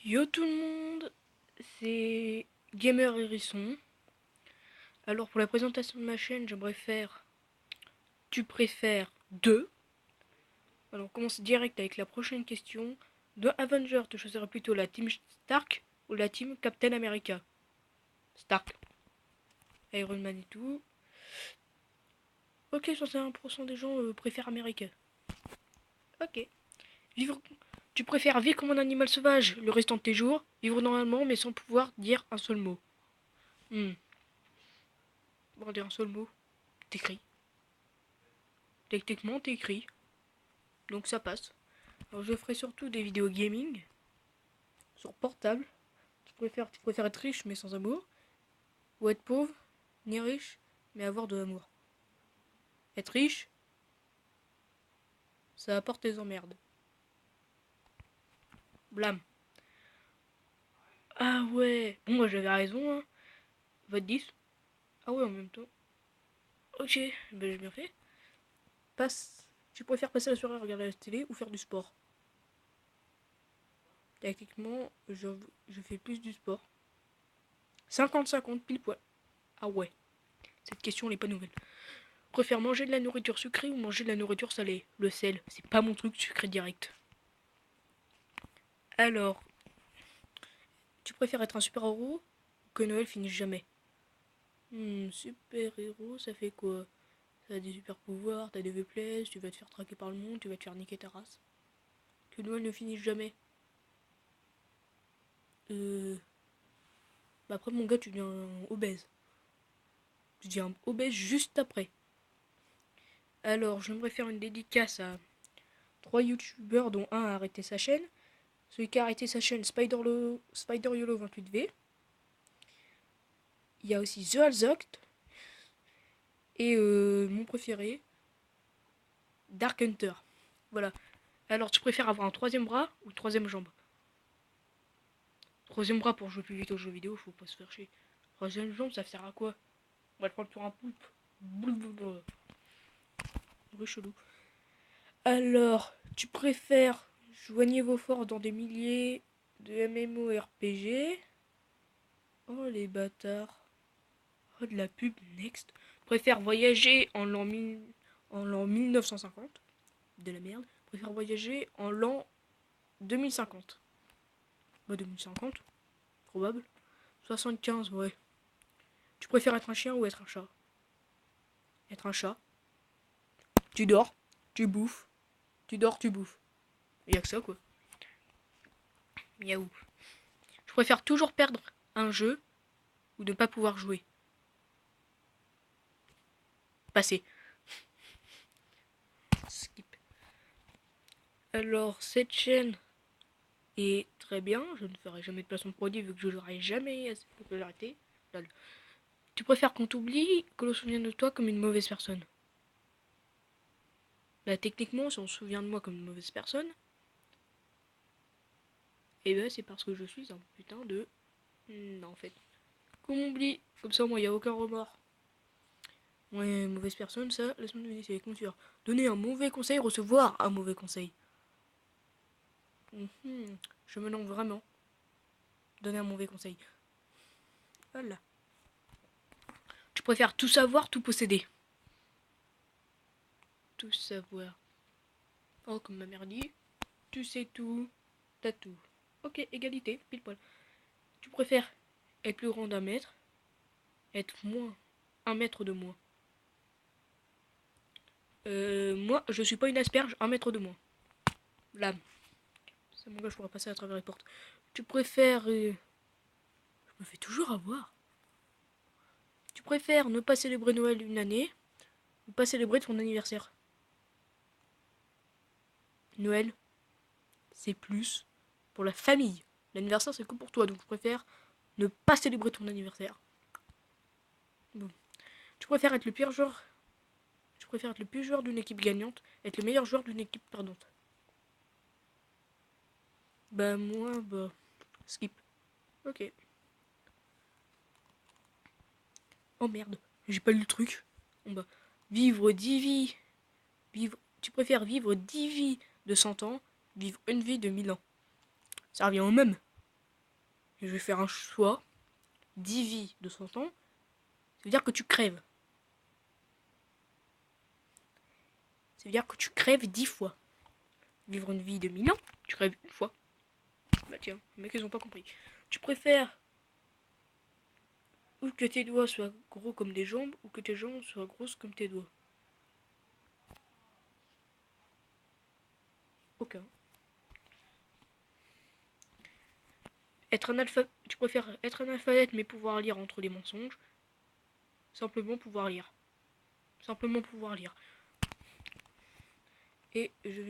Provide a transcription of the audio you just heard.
Yo tout le monde, c'est Gamer Hérisson. Alors pour la présentation de ma chaîne, j'aimerais faire Tu préfères 2. Alors on commence direct avec la prochaine question. Dans Avenger, tu choisirais plutôt la team Stark ou la team Captain America? Stark, Iron Man et tout. Ok, 61% des gens préfèrent America. Ok. Vivre... Tu préfères vivre comme un animal sauvage le restant de tes jours, vivre normalement mais sans pouvoir dire un seul mot. Bon, dire un seul mot, t'écris. Techniquement, t'écris. Donc ça passe. Alors je ferai surtout des vidéos gaming sur portable. Tu préfères être riche mais sans amour, ou être pauvre, ni riche mais avoir de l'amour. Être riche, ça apporte des emmerdes. Blâme. Ah ouais. Bon moi j'avais raison hein. Vote 10. Ah ouais en même temps. Ok, ben j'ai bien fait. Passe. Tu préfères passer la soirée à regarder la télé ou faire du sport? Techniquement, je fais plus du sport. 50-50 pile poil. Ah ouais. Cette question n'est pas nouvelle. Préfère manger de la nourriture sucrée ou manger de la nourriture salée? Le sel, c'est pas mon truc sucré direct. Alors, tu préfères être un super-héros ou que Noël finisse jamais? Super-héros, ça fait quoi? Ça a des super-pouvoirs, t'as des faiblesses, tu vas te faire traquer par le monde, tu vas te faire niquer ta race. Que Noël ne finisse jamais. Bah après mon gars, tu deviens obèse. Tu deviens obèse juste après. Alors, j'aimerais faire une dédicace à 3 youtubeurs dont un a arrêté sa chaîne. Celui qui a arrêté sa chaîne, SpiderYolo28V. Il y a aussi The Alzoct. Et mon préféré, Dark Hunter. Voilà. Alors, tu préfères avoir un troisième bras ou une troisième jambe? Troisième bras pour jouer plus vite aux jeux vidéo, faut pas se faire chier. Troisième jambe, ça sert à quoi? On va le prendre pour un poulpe. Blablabla. Chelou. Alors, tu préfères joigner vos forces dans des milliers de MMORPG? Oh les bâtards. Oh de la pub, next. Préfère voyager en l'an 1950. De la merde. Préfère voyager en l'an 2050. Bah 2050, probable. 75, ouais. Tu préfères être un chien ou être un chat? Être un chat. Tu dors, tu bouffes. Tu dors, tu bouffes. Y'a que ça quoi. Miaou. Je préfère toujours perdre un jeu ou ne pas pouvoir jouer. Passer. Skip. Alors, cette chaîne est très bien. Je ne ferai jamais de placement de produit vu que je n'aurai jamais assez de popularité. Tu préfères qu'on t'oublie que l'on se souvienne de toi comme une mauvaise personne? Bah, techniquement, si on se souvient de moi comme une mauvaise personne, et ben c'est parce que je suis un putain de. Non, en fait. Qu'on m'oublie. Comme ça, moi, il n'y a aucun remords. Ouais, mauvaise personne, ça, laisse-moi deviner, c'est avec mesure. Donner un mauvais conseil, recevoir un mauvais conseil. Je me lance vraiment. Donner un mauvais conseil. Voilà. Tu préfères tout savoir, tout posséder? Tout savoir. Oh, comme ma mère dit, tu sais tout, t'as tout. Ok, égalité, pile poil. Tu préfères être plus grand d'un mètre, être moins, un mètre de moins? Moi, je suis pas une asperge, un mètre de moins. L'âme. Ça, mon gars, je pourrais passer à travers les portes. Tu préfères. Je me fais toujours avoir. Tu préfères ne pas célébrer Noël une année ou pas célébrer ton anniversaire? Noël, c'est plus pour la famille. L'anniversaire, c'est que pour toi, donc je préfère ne pas célébrer ton anniversaire. Bon. Tu préfères être le pire joueur. Tu préfères être le pire joueur d'une équipe gagnante, être le meilleur joueur d'une équipe perdante? Bah moi, bah skip. Ok. Oh merde, j'ai pas lu le truc. Bon bah, vivre 10 vies. Tu préfères vivre 10 vies de 100 ans, vivre une vie de 1000 ans? Ça revient au même. Et je vais faire un choix. 10 vies de 100 ans. Ça veut dire que tu crèves. Ça veut dire que tu crèves 10 fois. Vivre une vie de 1000 ans, tu crèves une fois. Bah tiens, les mecs ils ont pas compris. Tu préfères ou que tes doigts soient gros comme des jambes ou que tes jambes soient grosses comme tes doigts. Aucun. Tu préfères être un alphabète mais pouvoir lire entre les mensonges. Simplement pouvoir lire. Simplement pouvoir lire. Et je vais